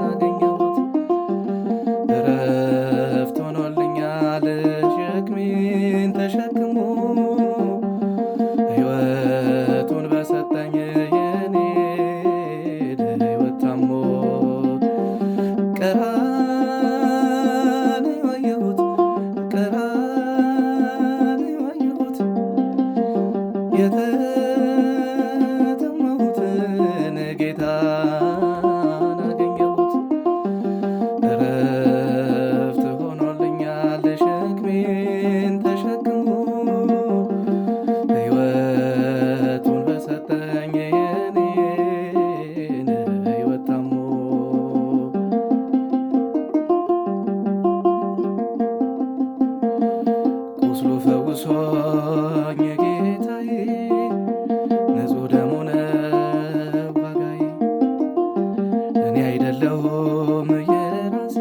አገኘሁት። እረፍት ሆኖልኛል ሸክሜን ተሸክሞ ሕይወቱን በሰጠኝ የኔን ሕይወት ታሞ ቀራንዮ አየሁት ቀራንዮ አየሁት የተጠማሁትን ጌታን አገኘሁት። እረፍት ሆኖልኛል ሸክሜን ተሸክሞ ሕይወቱን በሰጠኝ የኔን ሕይወት ታሞ ቁስሉ ፈውሶኝ ጌታዬ ንጹሕ ደሙ ነው ዋጋዬ። እኔ አይደለሁም የራሴ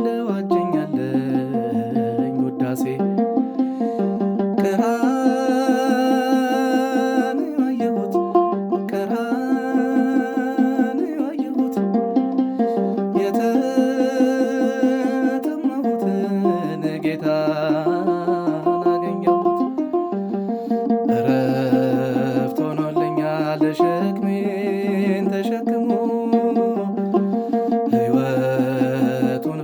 ለዋጀኝ አለኝ ውዳሴ። ቀራንዮ አየሁት ቀራንዮ አየሁት የተጠማሁትን ጌታን አገኘሁት። እረፍት ሆኖልኛል ሸክሜን ተሸክሞ ሕይወቱን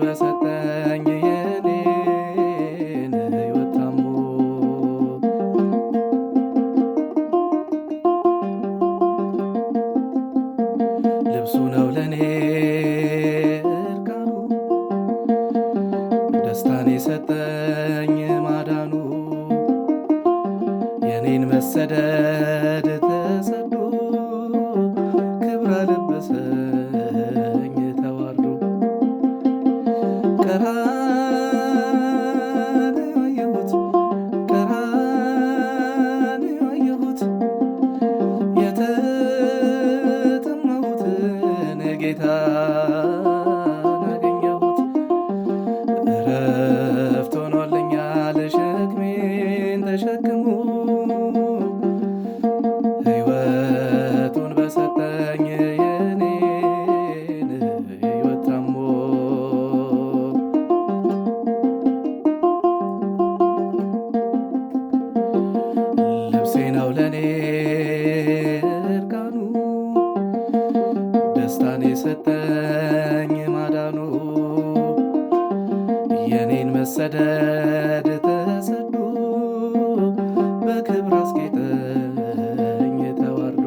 በሰጠኝ የኔን ሕይወት ታሞ ልብሱ ነው ለኔ እርቃኑ ደስታን የሰጠኝ ማዳኑ የኔን መሰደድ ተሰዶ ክብር አለበሰኝ ተዋርዶ። ቀራንዮ አየሁት ቀራንዮ አየሁት የተጠማሁትን ጌታን አገኘሁት። እረፍት ሆኖልኛል ሸክሜን ተሸክሞ ሕይወቱን በሰጠኝ የኔን ሕይወት ታሞ ልብሴ ነው ለኔ እርቃኑ ደስታን የሰጠኝ ማዳኑ የኔን መሰደድ ተሰዶ በክብር አስጌጠኝ ተዋርዶ።